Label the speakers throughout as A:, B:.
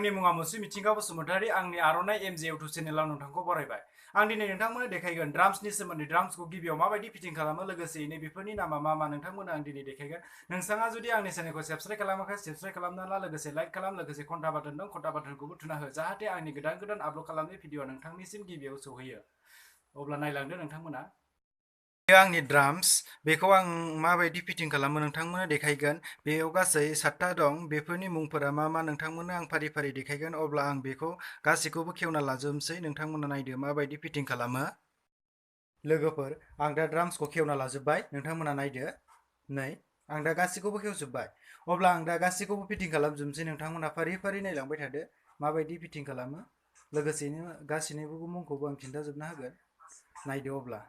A: आंनि मुङा मुस्रि मिथिंगा बसुमतारी आंनि आर'नाइ एमजे इउटुब चेनेलाव नोंथांखौ बरायबाय। आं दिनै नोंथांमोननो देखायगोन ड्राम्सनि सोमोन्दै ड्राम्सखौ गिबियाव माबायदि फिटिं खालामो लोगोसेयैनो बेफोरनि नामा मा नोंथांमोननो आं दिनै देखायगोन। नोंथाङा जुदि आंनि चेनेलखौ साबस्क्राइब खालामाखै साबस्क्राइब खालामना ला लोगोसे लाइक खालाम लोगोसे घन्टा बाटन दं घन्टा बाटनखौबो थुना हो जाहाथे आंनि गोदान आपल'ड खालामनाय भिडिअ नोंथांनिसिम गिबियाव सौहैयो। अब्ला नायलांदो नोंथांमोना। आंनि ड्राम्स बेखौ आं माबायदि फिटिं खालामो नोंथांमोननो देखायगोन। बेयाव गासै 7टा दं बेफोरनि मुंफोरा मा नोंथांमोननो आं फारि फारि देखायगोन। अब्ला आं बेखौ गासैखौबो खेवना लाजोबनोसै नोंथांमोना नायदो माबायदि फिटिं खालामो। लोगोफोर आं दा ड्राम्सखौ खेवना लाजोब्बाय नोंथांमोना नायदो। नै आं दा गासैखौबो खेवजोब्बाय। अब्ला आं दा गासैखौबो फिटिं खालामजोबनोसै नोंथांमोना फारि फारि नायलांबाय थादो माबायदि फिटिं खालामो। लोगोसेनो गासैनिबो मुंखौबो आं खिन्थाजोबना होगोन। नायदो अब्ला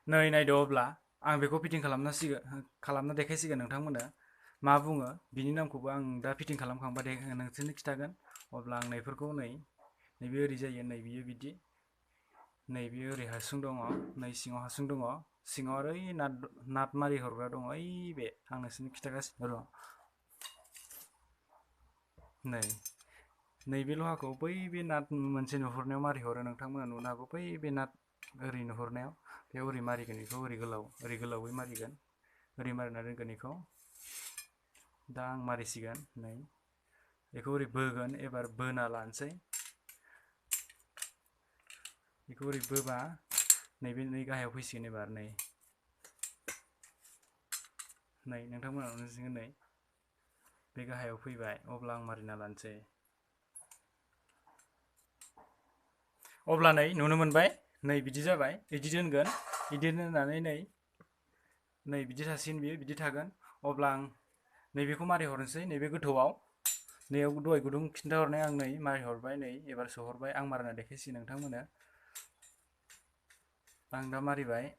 A: नायदो अब्ला आं बेखौ फिटिं खालामना देखायसिगोन नोंथांमोननो मा बुङो बिनि नामखौबो आं दा फिटिं खालामखांबा नोंसोरनो खिथागोन। अब्ला आं नैफोरखौ नैबे ओरै जायो नै बियो बिदि नैबे ओरै हासुं दङ नै सिङाव हासुं दङ सिङाव आरो ओइ नाट मारि हरग्रा दङ ओइ बे आं नोंसोरनो खिथागासिनो र'। नैबे लहाखौ बै बे नाट मोनसे नुहुरनायाव मारि हरो नोंथांमोना नुनो हागौ बै बे नाट ओरै नुहुरनायाव बेयाव ओरै मारिगोन बेखौ ओरै गोलावै मारिगोन ओरै मारिना दोनगोन बेखौ। दा आं मारिसिगोन नै बेखौ ओरै बोगोन एबार बोना लानोसै बेखौ ओरै बोबा नैबे गाहायाव फैसिगोन एबार नै नोंथांमोना नुसिगोन नै बे गाहायाव फैबाय। अब्ला आं मारिना लानोसै। अब्ला नुनो मोनबाय नै बिदि जाबाय बिदि दोनगोन बिदि दोननानै नै बिदि थासिगोन बियो बिदि थागोन। अब्ला आं नैबेखौ मारि हरनोसै नैबे गोथौआव नैयाव दहाय गुदुं खिन्थाहरनाय आं नै मारि हरबाय नै एबार सोहरबाय आं मारिना देखायसिगोन नोंथांमोननो। आं दा मारिबाय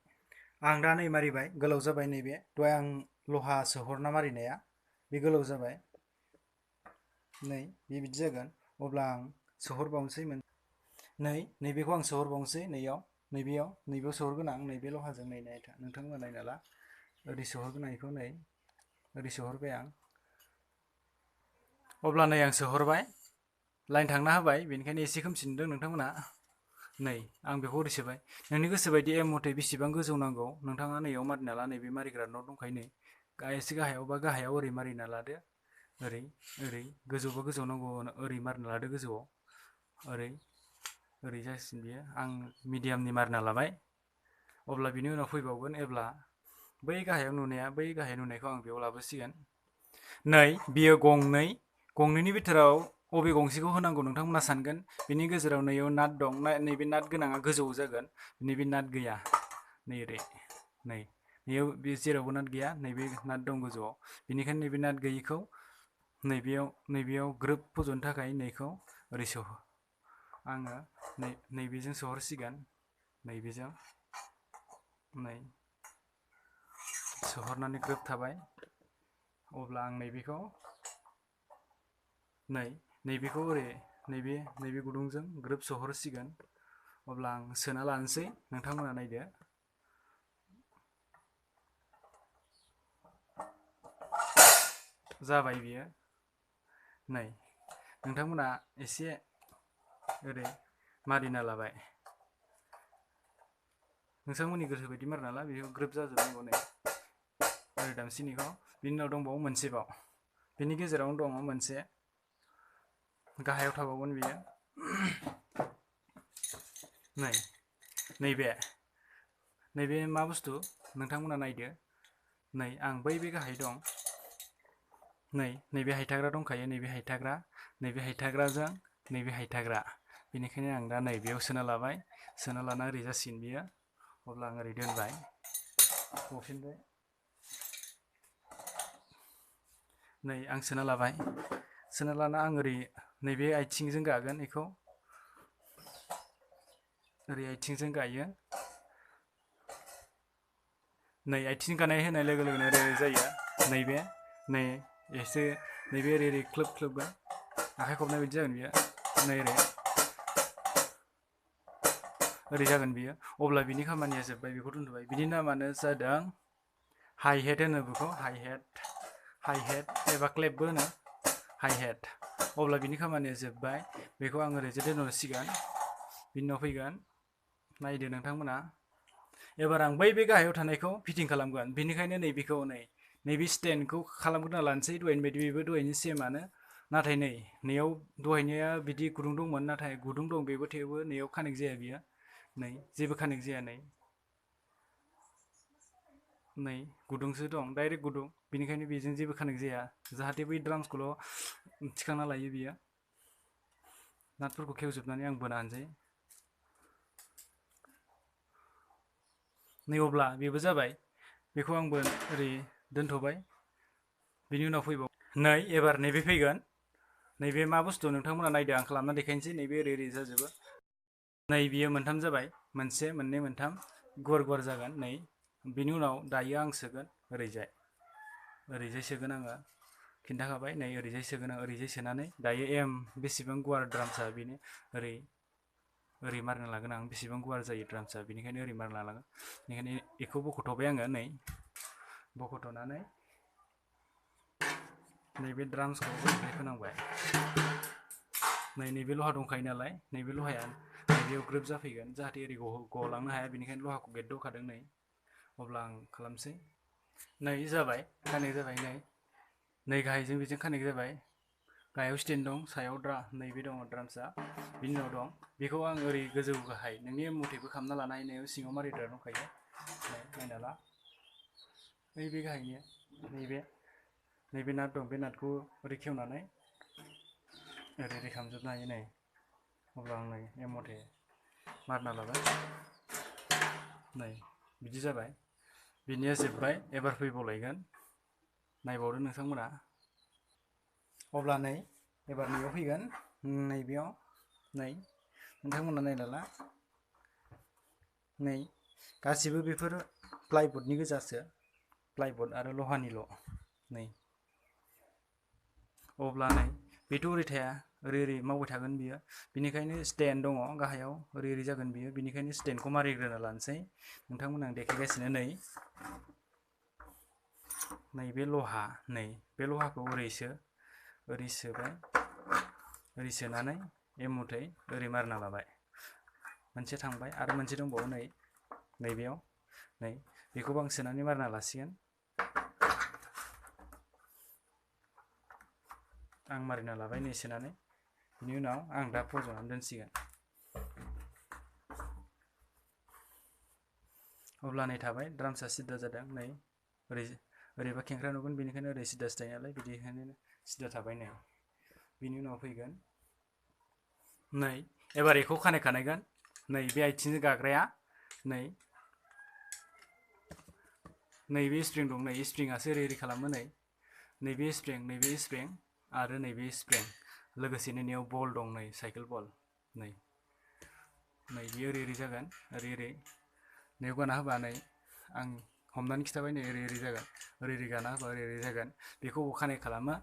A: गोलाव जाबाय नैबे दहाय आं लहा सोहरना मारिनाया बे गोलाव जाबाय नै बे बिदि जागोन। अब्ला आं सोहरबावनोसै नैबेखौ आं सोहरबावनोसै नैबेयाव सोहरगोन आं नैबे लहाजों नोंथांमोना नायना ला ओरै सोहरगोन आं बेखौ ओरै सोहरबाय आं। अब्ला आं सोहरबाय लाइन थांना होबाय बेनिखायनो एसे खोमसि नुदों नोंथांमोना। आं बेखौ ओरै सोबाय नोंनि गोसो बायदि एम मथे बेसेबां गोजौ नांगौ नोंथाङा नैयाव मारिना ला नैबे मारिग्रा न' दंखायो नै एसे गाहायाव ओरै मारिना लादो ओरै गोजौबा गोजौ नांगौ ओरै मारिना लादो गोजौआव ओरै जासिगोन बियो। आं मिडियामनि मारिना लाबाय। अब्ला बिनि उनाव फैबावगोन बै गाहायाव नुनायखौ आं बेयाव लाबोसिगोन। बियो गंनैनि बिथोराव बबे गंसेखौ होनांगौ नोंथांमोना सानगोन। बिनि गेजेराव नैयाव नाट दं नैबे नाट गोनाङा गोजौ जागोन नैबे नाट गैया नैयाव बे जेरावबो नाट गैया नैबे नाट दं गोजौआव बेनिखायनो नैबे नाट गैयिखौ नैबेयाव ग्रोब फज'नो थाखाय नैखौ ओरै आङो नैबेजों सोहरसिगोन नैबेजों सोहरनानै ग्रोब थाबाय। अब्ला आं नैबेखौ ओरै नैबे गुदुंजों ग्रोब सोहरसिगोन। अब्ला आं सोना लानोसै नोंथांमोना नायदो। जाबाय बियो नोंथांमोना एसे ओरै मारिना लाबाय नोंथांमोननि गोसो बायदि मारिना ला बेखौ ग्रोब जाजोबनांगौ ओरै दामसिननिखौ। बिनि उनाव दंबावो मोनसेबाव बिनि गेजेरावनो दङ मोनसे गाहायाव थाबावगोन बियो नैबे मा बुस्थु नोंथांमोना नायदो आं बे गाहाय दं नैबे हायथाग्रा दंखायो नैबे हायथाग्राजों नैबे हायथाग्रा बेनिखायनो आं दा नैबेयाव सोना लाबाय सोना लाना ओरै जासिगोन बियो। अब्ला आं ओरै दोनबाय गफिनबाय आं सोना लाबाय सोना लाना आं ओरै नैबे आथिंजों गागोन बेखौ ओरै आथिंजों गायो आथिं गानाय होनाय लोगो लोगोनो ओरै जायो नैबे ओरै ख्लोब ख्लोबगोन आखाइ खबनाय बायदि जागोन बियो ओरै जागोन बियो। अब्ला बिनि खामानिया जोब्बाय बेखौ दोनथ'बाय। बिनि नामानो जादों हाइ हेड होनो बेखौ हाइ हेड एबा क्लेपबो होनो हाइ हेड। अब्ला बिनि खामानिया जोब्बाय बेखौ आं ओरैजे दोनहरसिगोन बिनि उनाव फैगोन नायदो नोंथांमोना एबार आं बै बे गाहायाव थानायखौ फिटिं खालामगोन बेनिखायनो नैबेखौ नैबे स्टेन्डखौ खालामग्रोना लानोसै दहायनि बायदि बेबो दहायनि सेमानो नाथाय नैयाव दहायनिया बिदि गुदुं दंमोन नाथाय गुदुं दं बेबो थेवबो नैयाव कानेक्ट जाया बियो जेबो कानेक्ट जाया नै गुदुंसो दं डाइरेक्ट गुदुं बेनिखायनो बेजों जेबो कानेक्ट जाया जाहाथे बै ड्राम्सखौल' थिखांना लायो बियो नाटफोरखौ खेवजोबनानै आं बोना होनसै नै अब्ला बेबो जाबाय बेखौ आंबो ओरै दोनथ'बाय बिनि उनाव फैबाव नै एबार नैबे फैगोन नैबे मा बुस्थु नोंथांमोना नायदो आं खालामना देखायनोसै नैबे ओरै जाजोबो नै बियो मोनथाम जाबाय मोनसे मोननै मोनथाम गुवार जागोन नै बिनि उनाव दायो आं सोगोन ओरैजाय सोगोन आङो खिन्थाखाबाय नै ओरैजाय सोगोन आं ओरैजाय सोनानै दायो बेसेबां गुवार ड्राम्सआ बेनो ओरै मारना लागोन आं बेसेबां गुवार जायो ड्राम्सआ बेनिखायनो ओरै मारना लागोन बेनिखायनो बेखौ बख'थ'बाय आङो नै बख'थ'नानै नैबे ड्राम्सखौ ओरैहाय फोनांबाय नैबे लहा दंखायो नालाय नैबे लहाया नैबेयाव ग्रोब जाफैगोन जाहाथे ओरै गलांनो हाया बेनिखायनो लहाखौ गेटदावखादों अब्ला आं खालामसै नै जाबाय कानेक्ट जाबाय नै गाहायजों बेजों कानेक्ट जाबाय गाहायाव स्टेन्ड दं सायाव नैबे दङ ड्राम्सआ बिनि उनाव दं बेखौ आं ओरै गोजौ गाहाय नोंनि मथेबो खालामना लानो हायो नैयाव सिङाव मारिग्रा दंखायो नायना ला नैबे गाहायनिया नैबे नाट दं बे नाटखौ ओरै खेवनानै ओरै खालामजोबनो हायो अब्ला आं मथे मारना लाबाय बिदि जाबाय बिनिया जोब्बाय एबार फैबावलायगोन नायबावदो नोंथांमोना अब्ला एबार नैयाव फैगोन नैबेयाव नोंथांमोना नायना ला गासिबो बेफोर प्लाइबर्डनि गोजासो प्लाइबर्ड आरो लहानिल' अब्ला बेथ' ओरै थाया ओरै मावबाय थागोन बियो बिनिखायनो स्टेन्ड दङ गाहायाव ओरै जागोन बियो बिनिखायनो स्टेन्डखौ मारिग्रोना लानोसै नोंथांमोना आं देखायगासिनो बे लहा बे लहाखौ ओरै सोबाय ओरै सोनानै मुथै ओरै मारना लाबाय मोनसे थांबाय आरो मोनसे दंबावो नैबेयाव बेखौबो आं सोनानै मारना लासिगोन आं मारिना लाबाय सोनानै बिनि उनाव आं दा फज'नानै दोनसिगोन अब्ला थाबाय ड्राम्सआ सिदा जादों ओरैबा खेंख्रा नुगोन बेनिखायनो ओरै सिदासो थायो नालाय बिदिखायनो सिदा थाबाय बिनि उनाव फैगोन एबार बेखौ कानेक्ट खानायगोन बे आथिंजों गाग्राया नैबे स्प्रिं दं स्प्रिंआसो ओरै खालामो नैबे स्प्रिं आरो नैबे स्प्रिं लोगोसेनो नैयाव बल दं साइकेल बल बियो ओरै जागोन ओरै नैयाव गाना होबा आं हमनानै खिथाबाय ओरै जागोन ओरै गाना होबा ओरै जागोन बेखौ कानेक्ट खालामो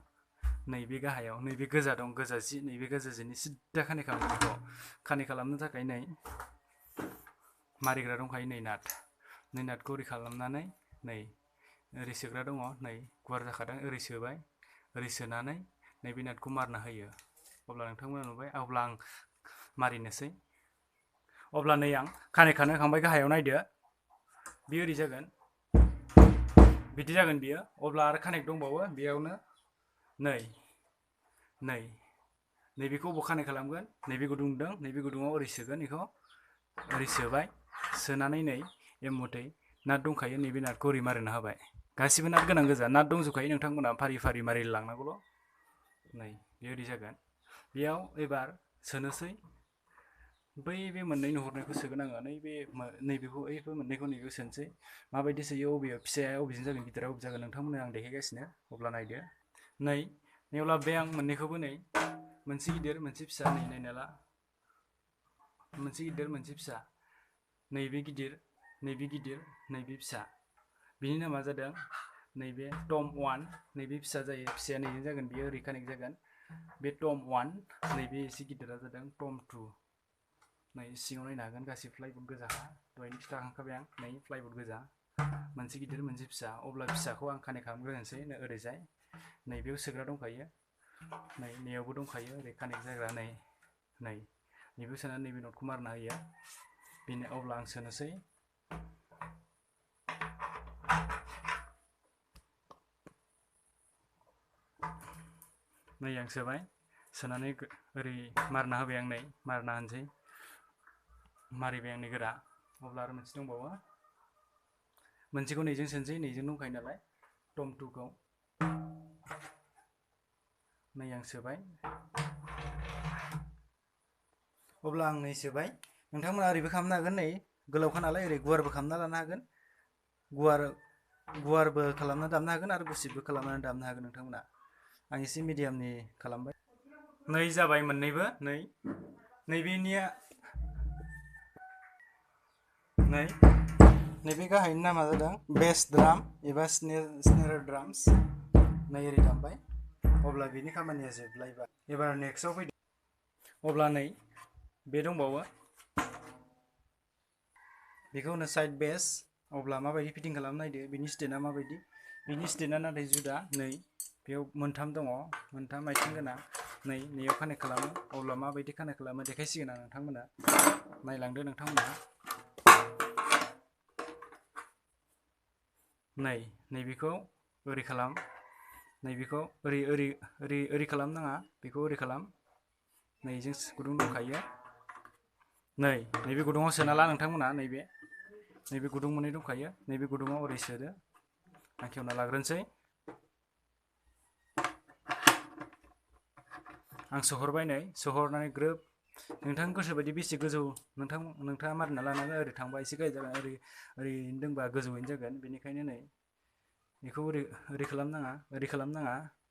A: नैबे गाहायाव नैबे गोजा दं गोजा जि नैबे गोजा जिनि सिदा कानेक्ट खालामो बेखौ कानेक्ट खालामनो थाखाय मारिग्रा दंखायो नाटखौ ओरै खालामनानै ओरै सोग्रा दङ गुवार जाखादों ओरै सोबाय ओरै सोनानै नैबे नाटखौ मारना होयो अब्ला नोंथांमोना नुबाय अब्ला आं मारिनोसै अब्ला आं कानेक्ट खालामखांबाय गाहायाव नायदो बियो ओरै जागोन बिदि जागोन बियो अब्ला आरो कानेक्ट दंबावो बेयावनो नैबेखौ कानेक्ट खालामगोन नैबे गुदुं दं नैबे गुदुङाव ओरै सोगोन बेखौ ओरै सोबाय सोनानै मथै नाट दंखायो नैबे नाटखौ ओरै मारिना होबाय गासिबो नाट गोनां गोजा नाट दंजोबखायो नोंथांमोना फारि फारि मारि लांनांगौल' बे ओरै जागोन बेयाव एबार सोनोसै बे मोननै नुहुरनायखौ सोगोन आङो नैबेखौ मोननैखौ नैबेयाव सोनोसै माबायदि सोयो अबेयाव फिसाया अबेजों जागोन गिदिरा अबे जागोन नोंथांमोननो आं देखायगासिनो अब्ला नायदो अब्ला बे आं मोननैखौबो मोनसे गिदिर मोनसे फिसा नायना ला मोनसे गिदिर मोनसे फिसा नैबे गिदिर नैबे फिसा बिनि नामा जादों नैबे टम 1 नैबे फिसा जायो फिसाया नैजों जागोन बियो ओरै कानेक्ट जागोन बे टम 1 नैबे एसे गिदिरा जादों टम 2 सिङाव नायनो हागोन गासिबो प्लाइबर्ड गोजाखा दहायनो खिथाखांखाबाय आं प्लाइबर्ड गोजा मोनसे गिदिर मोनसे फिसा अब्ला फिसाखौ आं कानेक्ट खालामग्रोनोसै ओरैजाय नैबेयाव सोग्रा दंखायो नै नैयावबो दंखायो ओरै कानेक्ट जाग्रा नै नैबे सोनानै नैबे नटखौ मारना होयो बेनो अब्ला आं सोनोसै नै आं सोबाय सोनानै ओरै मारना होबाय आं नै मारना होनोसै मारिबाय आंनि गोरा अब्ला आरो मोनसे दंबावो मोनसेखौ नैजों सोनोसै नैजों दंखायो नालाय टम 2 खौ नै आं सोबाय अब्ला आं नै सोबाय नोंथांमोना ओरैबो खालामनो हागोन नै गोलावखा नालाय ओरै गुवारबो खालामना लानो हागोन गुवारबो खालामना दामनो हागोन आरो गुसेबबो खालामनानै दामनो हागोन नोंथांमोना आं एसे मिडियामनि खालामबाय नै जाबाय मोननैबो नैबेनिया नैबे गाहायनि नामा जादों बेस ड्राम एबा स्नेर ड्राम्स नै ओरै दामबाय अब्ला बेनि खामानिया जोबलायबाय एबार नेक्स्टआव फैदो अब्ला नै बे दंबावो बेखौ होनो साइड बेस अब्ला माबायदि फिटिं खालामनो नायदो बिनि स्टेटआ माबायदि बिनि स्टेटआ नाथाय जुदा नै बेयाव मोनथाम दङ मोनथाम आथिं गोनां नैयाव कानेक्ट खालामो अब्ला माबायदि कानेक्ट खालामो देखायसिगोन आं नोंथांमोना नायलांदो नोंथांमोना नैबेखौ ओरै खालाम नैबेखौ ओरै खालामनाङा बेखौ ओरै खालाम नैजों गुदुं दंखायो नैबे गुदुङाव सोना ला नोंथांमोना नैबे गुदुं मोननै दंखायो नैबे गुदुङाव ओरै सोदो आं खेवना लाग्रोनोसै आं सोहरबाय नै सोहरनानै ग्रोब नोंथां गोसोबायदि बेसे गोजौ नोंथाङा मारिना लानांगोन ओरै थांबा एसे गाहाय जागोन ओरै दोंबा गोजौयैनो जागोन बेनिखायनो नै बेखौ ओरै खालामनाङा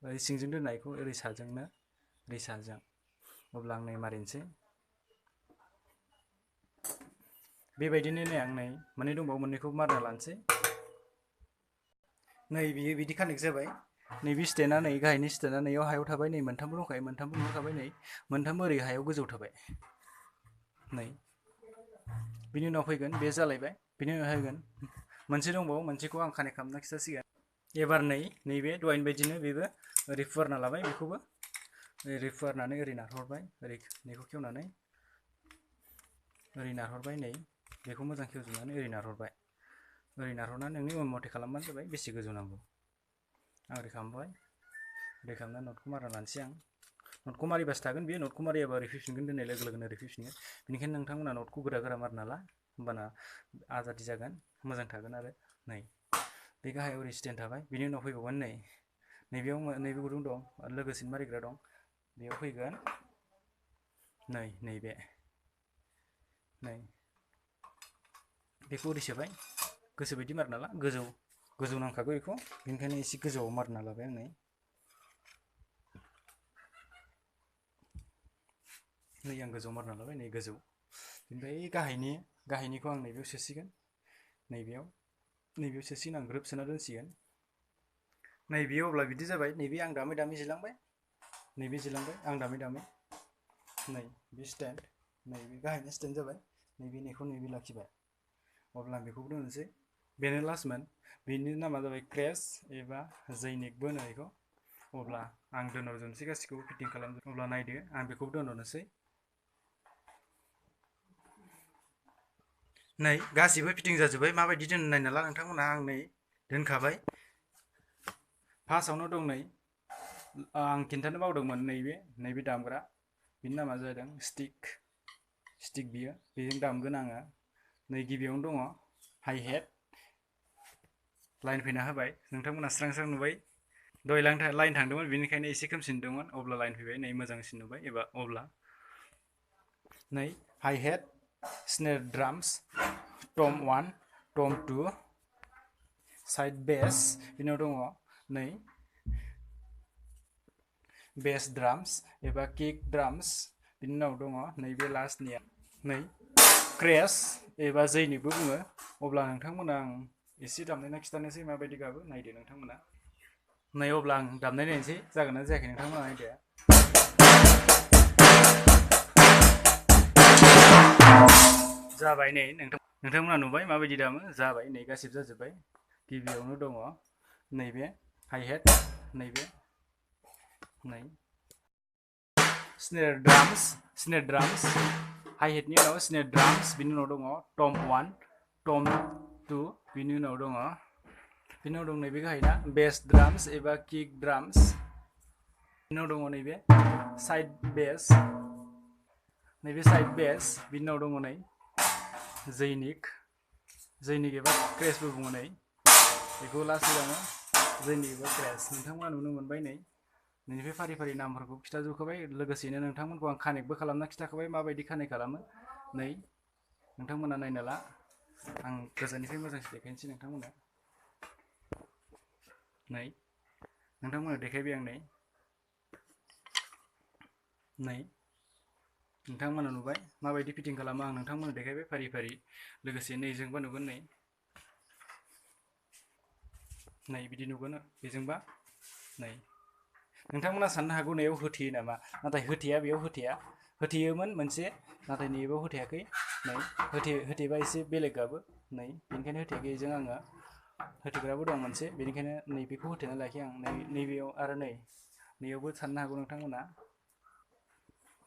A: ओरै सिंजों दोननायखौ ओरै साजों अब्ला आं नै मारिनोसै बेबायदिनो नै आं मोननै दंबावो मोननैखौ मारना लानोसै नै बियो बिदि कानेक्ट जाबाय नैबे स्टेना नै गाहायनि स्टेना नैयाव हायाव थाबाय नै मोनथामबो दंखायो मोनथामबो न'आव थाबाय नै मोनथामबो ओरै हायाव गोजौ थाबाय नै बिनि उनाव फैगोन बे जालायबाय बिनि उनाव फैगोन मोनसे दंबावो मोनसेखौ आं कानेक्ट खालामना खिथासिगोन एबार नैबे दहायनि बायदिनो बेबो ओरै फुवारना लाबाय बेखौबो ओरै फुवारनानै ओरै नारहरबाय ओरै नैखौ खेवनानै ओरै नारहरबाय नै बेखौ मोजां खेवजोबनानै ओरै नारहरनानै नोंनि उन मथे खालामबानो जाबाय बेसे गोजौ नांगौ आं ओरै खालामबाय ओरै खालामनानै नटखौ मारना लानोसै आं नटखौ मारिबासो थागोन बेयो नटखौ मारियाबा ओरै फैफिनगोन दोननाय लोगो लोगोनो ओरै फैफिनगोन बेनिखायनो नोंथांमोना नटखौ गोरा मारिना ला होमबाना आजादि जागोन मोजां थागोन आरो नै बे गाहायाव ओरै स्टेन्ड थाबाय बिनि उनाव फैबावगोन नैबेयाव नैबे गुदुं दं आरो लोगोसेनो मारिग्रा दं बेयाव फैगोन नैबे बेखौ ओरै सोबाय गोसोबायदि मारिना ला गोजौ नांखागौ बेखौ बेनिखायनो एसे गोजौआव मारिना लाबाय आं आं गोजौआव मारिना लाबाय नै गोजौ ओमफ्राय गाहायनिखौ आं नैबेयाव सोसिगोन नैबेयाव सोसिगोन आं ग्रोब सोना दोनसिगोन नैबेयाव अब्ला बिदि जाबाय नैबे आं दामै जिलांबाय नैबे जिलांबाय आं दामै नै बे स्टेन्ड नैबे गाहायनि स्टेन्ड जाबाय नैबेखौ नैबे लाखिबाय अब्ला आं बेखौबो दोननोसै बेनो लास्टमोन बेनि नामा जाबाय क्रेस एबा जैनिकबो होनो बेखौ अब्ला आं दोनहरजोबनोसै गासिखौबो फिटिं खालामजोब अब्ला नायदो आं बेखौबो दोनहरनोसै नै गासिबो फिटिं जाजोब्बाय माबायदि दोननो नायना ला नोंथांमोनहा आं नै दोनखाबाय फार्स्टआवनो दं आं खिन्थानो बावदोंमोन नैबे दामग्रा बिनि नामा जादों स्टिक बियो बेजों दामगोन आङो नै गिबियावनो दङ हाइ हेड लाइन फैना होबाय नोंथांमोना स्रां नुबाय दहाय लाइन थांदोंमोन बेनिखायनो एसे खोमसि नुदोंमोन अब्ला लाइन फैबाय नै मोजांसिन नुबाय अब्ला नै हाइ हेड स्नेर ड्राम्स टम 1 टम 2 साइड बेस बिनाव दङ नै बेस ड्राम्स एबा किक ड्राम्स बिनि उनाव दङ नैबे लास्टनिया नै क्रेस एबा जैनिकबो बुङो अब्ला नोंथांमोना आं एसे दामनायना खिथानोसै माबायदि गाबो नायदो नोंथांमोना नै अब्ला आं दामनाय नायनोसै जागोन ना जायाखै नोंथांमोना नायदो जाबाय नै नोंथांमोना नुबाय माबायदि दामो जाबाय नै गासिबो जाजोब्बाय गिबियावनो दङ नैबे हाइ हेड नैबे snare drums हाइ हेटनि उनाव snare drums बिनि उनाव दङ tom 1 tom 2 बिनि उनाव दङ नैबे गाहायना bass drums एबा kick drums बिनि उनाव दङ नैबे side bass बिनि उनाव दङ नै जैनिक एबा क्रेशबो बुङो नै बेखौ लासै दङ जैनिक एबा क्रेश नोंथांमोना नुनो मोनबाय नै नैबे फारि नामफोरखौ खिथाजोबखाबाय लोगोसेनो नोंथांमोनखौ आं कानेक्टबो खालामना खिथाखाबाय माबायदि कानेक्ट खालामो नै नोंथांमोना नायना ला आं गोजाननिफ्राय मोजांसिन देखायनोसै नोंथांमोना नै नोंथांमोना देखायबाय आं नै नोंथांमोना नुबाय माबायदि फिटिं खालामो आं नोंथांमोना देखायबाय फारि लोगोसे नैजोंबा नुगोन नै बिदि नुगोन बेजोंबा नै नोंथांमोना साननो हागौ नैयाव होथेयो नामा नाथाय होथेया बेयाव होथेयोमोन मोनसे नाथाय नैबेयाव होथेयाखै नै होथेबा एसे बेलेग गाबो नै बेनिखायनो होथेयाखै बेजों आङो होथेग्राबो दं मोनसे बेनिखायनो नैबेखौ होथेना लायाखै आं नैबेयाव आरो नैयावबो साननो हागौ नोंथांमोना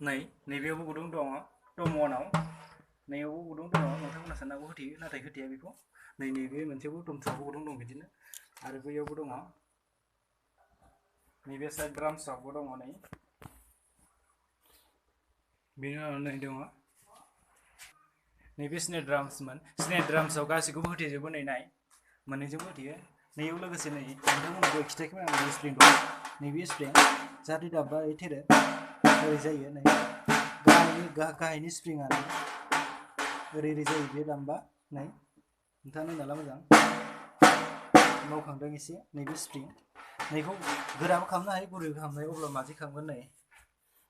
A: नै नैबेयावबो गुदुं दङ tom 1आव नैयावबो गुदुं दङ नोंथांमोना साननो हागौ होथेयो नाथाय होथेया बेखौ नैबे मोनसेयावबो tom 2आवबो गुदुं दं बिदिनो आरो बैयावबो दङ नैबे साइड ड्राम्सआवबो दङ नै बेनि उनाव नै दङ नैबे स्नेर ड्राम्सआव गासैखौबो होथेजोबो नै नाय मोननैजोंबो होथेयो नैयाव लोगोसे नै नोंथांमोनखौ खिथायाखैमोन आं स्प्रिं दं नैबे स्प्रिं जाहाथे दाब्बा थेरो ओरै जायो नै गाहायनि स्प्रिंआ ओरै जायो बे दाम्बा नै नोंथाङा नायना ला मोजां मावखांदों एसे नैबे स्प्रिं नैखौ गोराबो खालामनो हायो गुरैबो खालामनो हायो अब्ला माजों खालामगोन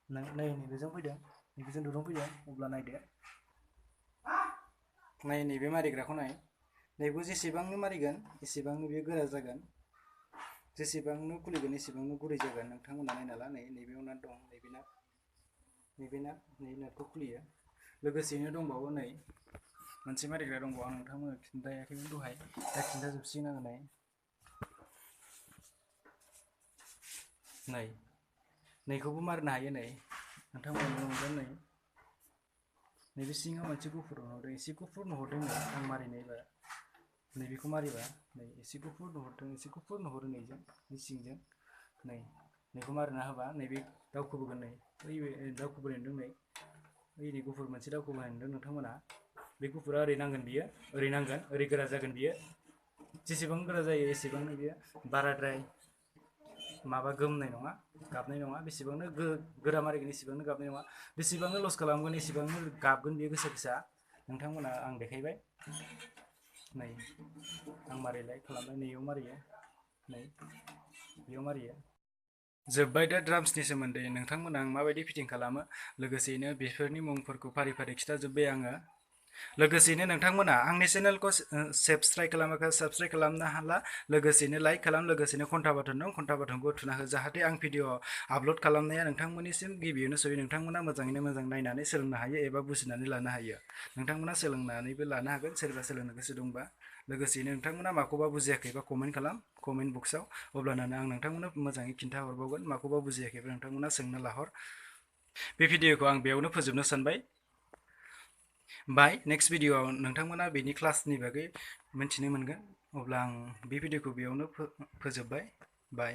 A: नै नैबेजों फैदों नैबेजों दुरुं फैदों अब्ला नायदो नाय नैबे मारिग्राखौ नाय नैबेखौ जेसेबांनो मारिगोन एसेबांनो बेयो गोरा जागोन जेसेबांनो खुलिगोन एसेबांनो गुरै जागोन नोंथांमोना नायना ला नैबेयाव नाट दं नैबे नाटखौ खुलियो लोगोसेनो दंबावो नै मोनसे मारिग्रा दंबावो आं नोंथांमोननो खिन्थायाखैमोन दहाय दा खिन्थाजोबसिगोन आङो नैखौबो मारिनो हायो नै नोंथांमोना नुनो मोनगोन नैबे सिङाव मोनसे गुफुर नुहरदों एसे गुफुर नुहरदों आं मारिनायबा नैबेखौ मारिबा नै एसे गुफुर नुहुरो नैजों सिंजों नैखौ मारिना होबा नैबे दावखोबोगोन नै दावखोबोनाय नुदों नै गुफुर मोनसे दावखोबोनाय नुदों नोंथांमोना बे गुफुरा ओरै नांगोन बियो ओरै नांगोन ओरै गोरा जागोन बियो जेसेबां गोरा जायो एसेबांनो बियो बाराद्राय माबा गोमनाय नङा गाबनाय नङा बेसेबांनो गोरा मारिगोन एसेबांनो गाबनाय नङा बेसेबांनो लस खालामगोन एसेबांनो गाबगोन बेयो गोसा नोंथांमोना आं देखायबाय नै आं मारिलाय खालामबाय नैयाव मारियो नै बेयाव मारियो जोब्बाय दा ड्राम्सनि सोमोन्दै नोंथांमोना आं माबायदि फिटिं खालामो लोगोसेयैनो बेफोरनि मुंफोरखौ फारि खिथाजोब्बाय आङो लोगोसेयैनो नोंथांमोना आंनि चेनेलखौ साबस्क्राइब खालामाखै साबस्क्राइब खालामनो हाला लोगोसेनो लाइक खालाम लोगोसेनो घन्टा बाटन दं घन्टा बाटनखौ थुना हो जाहाथे आं भिडिअ आपल'ड खालामनाया नोंथांमोननिसिम गिबियावनो सहैयो नोंथांमोना मोजाङैनो मोजां नायनानै सोलोंनो हायो एबा बुजिनानै लानो हायो नोंथांमोना सोलोंनानैबो लानो हागोन सोरबा सोलोंनो गोसो दंबा लोगोसेनो नोंथांमोना माखौबा बुजियाखैबा कमेन्ट खालाम कमेन्ट बक्सआव अब्लानो आं नोंथांमोननो मोजाङै खिन्थाहरबावगोन माखौबा बुजियाखैबा नोंथांमोना सोंनो लाहर बे भिडिअखौ आं बेयावनो फोजोबनो सानबाय बाय नेक्स्ट भिडिअआव नोंथांमोना बेनि क्लासनि बागै मिन्थिनो मोनगोन अब्ला आं बे भिडिअखौ बेयावनो फोजोबबाय बाय